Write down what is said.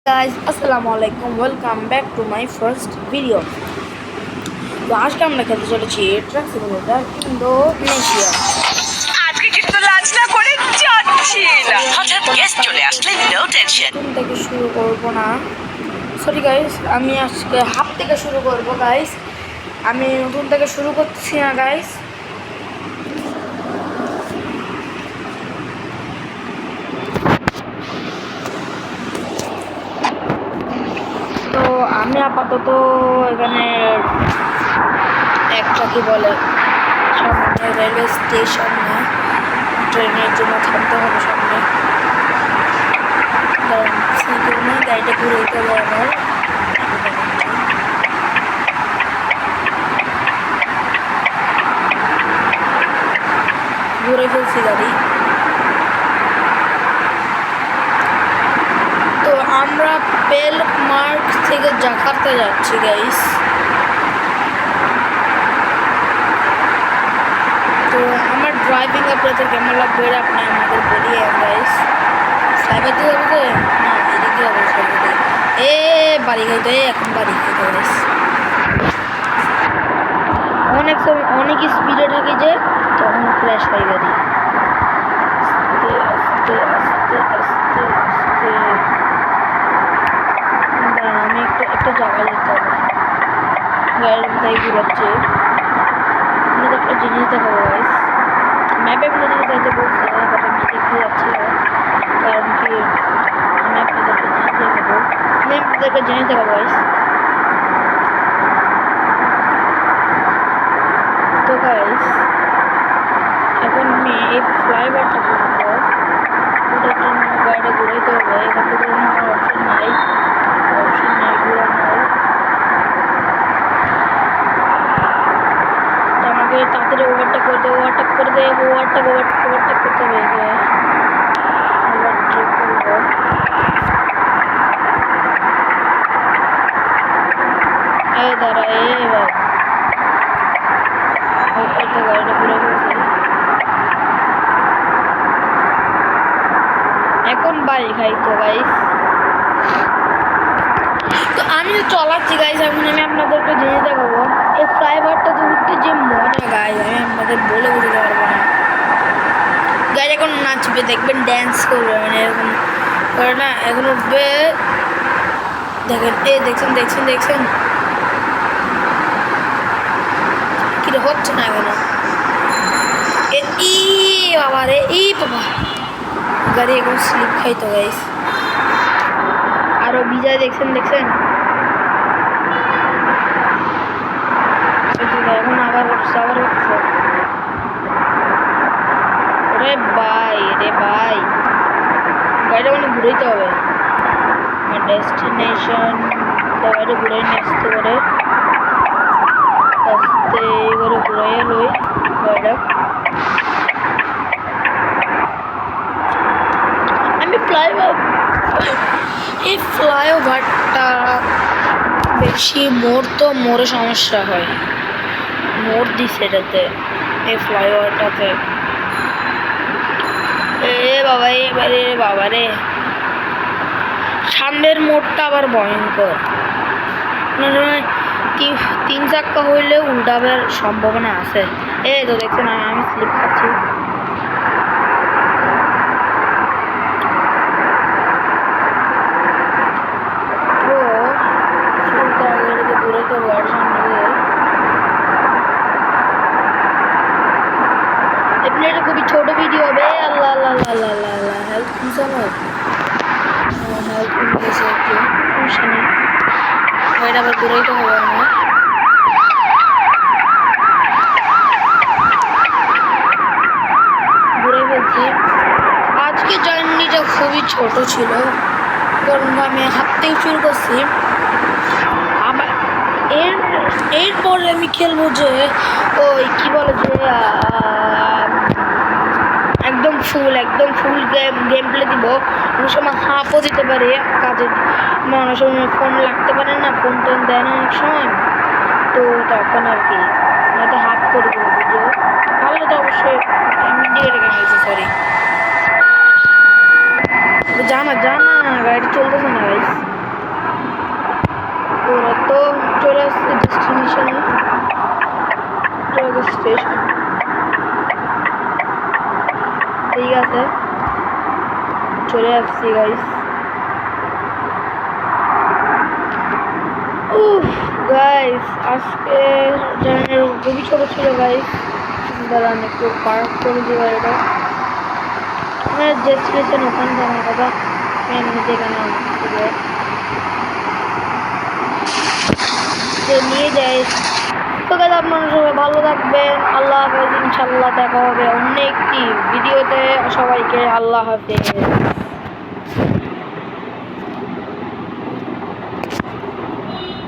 guys, assalamualaikum. Welcome back to my first video. তো আজকে আমরা খেলতে চলেছি ট্রাক সিমুলেটর ইন্দোনেশিয়া। আজকে কিন্তু লাঞ্চ না করে যাচ্ছি না। হঠাৎ গেস্ট চলে আসলে নো টেনশন। নতুন থেকে শুরু করব না। সরি গাইস, আমি আজকে হাফ থেকে শুরু করব গাইস। আমি নতুন থেকে শুরু করছি না গাইস। তো আমি আপাতত এখানে একটা কি বলে সামনে রেলওয়ে স্টেশন না, ট্রেনের জন্য থামতে হবে সামনে। গাড়িটা ঘুরে দিতে হবে আমার। ঘুরে ফেলছি গাড়ি। তো আমরা পেলমার্ক থেকে জাকার্তা যাচ্ছি গাইস। তো আমার ড্রাইভিং আপনাদের কেমন লাগবে আপনি আমাদের বলিয়ে গাইস। সাইবার দিয়ে যাবো তো না, এদিকে যাবো সাইবার। বাড়ি খাইতে এখন বাড়ি খাইতে গাইস। অনেক সময় অনেক স্পিডে থাকে যে তখন ক্র্যাশ হয় গাড়ি। আস্তে আস্তে আস্তে আস্তে আস্তে আমি একটা জায়গায় যেতে হবে। গাড়ির তাই ঘুরাচ্ছে। আপনাদের একটা জিনিস দেখাবো গাইস। ম্যাপে আপনাদেরকে যাইতে বলছে, বাট আমি দেখতে যাচ্ছি না, কারণ কি আমি আপনাদেরকে জিনিস দেখাবো গাইস। তো গাইস এখন আমি এই ফ্লাইওভারটা করবো, ওটার জন্য গাড়িটা ঘুরাইতে হবে। এখান থেকে কোনো অপশন নাই ঘুরানোর। আমাকে তাড়াতাড়ি ওভারটেক করতে হবে। ওভারটেক করতে হবে ওভারটেক করবো। দাঁড়া এবার গাড়িটা ঘুরে ফেলছে। এখন বাড়ি খাই তো গাইস। তো আমি চলাচ্ছি গাইস। এখন আমি আপনাদেরকে জিনিস দেখাবো। এই ফ্লাইওভারটাতে উঠতে যে মজা গাইস আমি আপনাদের বলে বুঝতে পারবো না। গাইস এখন নাচবে, দেখবেন ড্যান্স করবে, মানে এরকম করে না। এখন উঠবে, দেখেন দেখছেন কি হচ্ছে না এখনো। বাবা রে, বাবা গাড়ি এখন স্লিপ খাইতো গাইস। আরো বিজয় দেখছেন এখন আবার হচ্ছে রে ভাই গাড়িটা মানে ঘুরাইতে হবে। আমার ডেস্টিনেশন গাড়িটা ঘুরাই নিয়ে আসতে পারে আস্তে করে ঘুরাইয়া লই গাড়িটা। আমি এই ফ্লাইওভারটা বেশি মোড়ে সমস্যা হয়। মোড় দিচ্ছে এটাতে, এই ফ্লাইওভারটাতে। বাবা রে সামনের মোড়টা আবার ভয়ঙ্কর। তিন চাক্কা হইলে উল্টাবার সম্ভাবনা আছে। তো দেখছেন আমি স্লিপ খাচ্ছি। এটা খুবই ছোট ভিডিও হবে। আল্লাহ হেল্প দিছে আমার, হেল্প দিয়েছে একটু, সমস্যা নেই। এটা আবার ঘুরাইতে হবে আমার। ঘুরে ফেলছি। আজকে জার্নিটা খুবই ছোট ছিল, কারণ আমি হাত থেকে শুরু করছি। আবার এরপরে আমি খেলবো যে ওই কি বলে যে একদম ফুল গেম প্লে দিব। অনেক সময় হাফও দিতে পারে কাজে, অনেক সময় ফোন লাগতে পারে না, ফোন টোন দেয় না অনেক সময়। তো তখন আর কি হয়তো হাফ করে দেবো ভিডিও। তাহলে তো অবশ্যই সরি জানা গাড়ি চলতেছে না গাইস। আছে, চলে আসছি গাইস। গাইস আজকে জার্নির খুবই ছোট ছিল গাইস। দাঁড়ান একটু পার্ক করে দিই গাড়িটা। আপনারা যে স্টেশন ওখানে যাওয়ার কথা এমনি যেখানে নিয়ে যায়। তো গাইস আপনারা সবাই ভালো থাকবেন, আল্লাহ হাফেজ। ইনশাল্লাহ দেখা হবে অন্য একটি ভিডিওতে। সবাইকে আল্লাহ হাফেজ।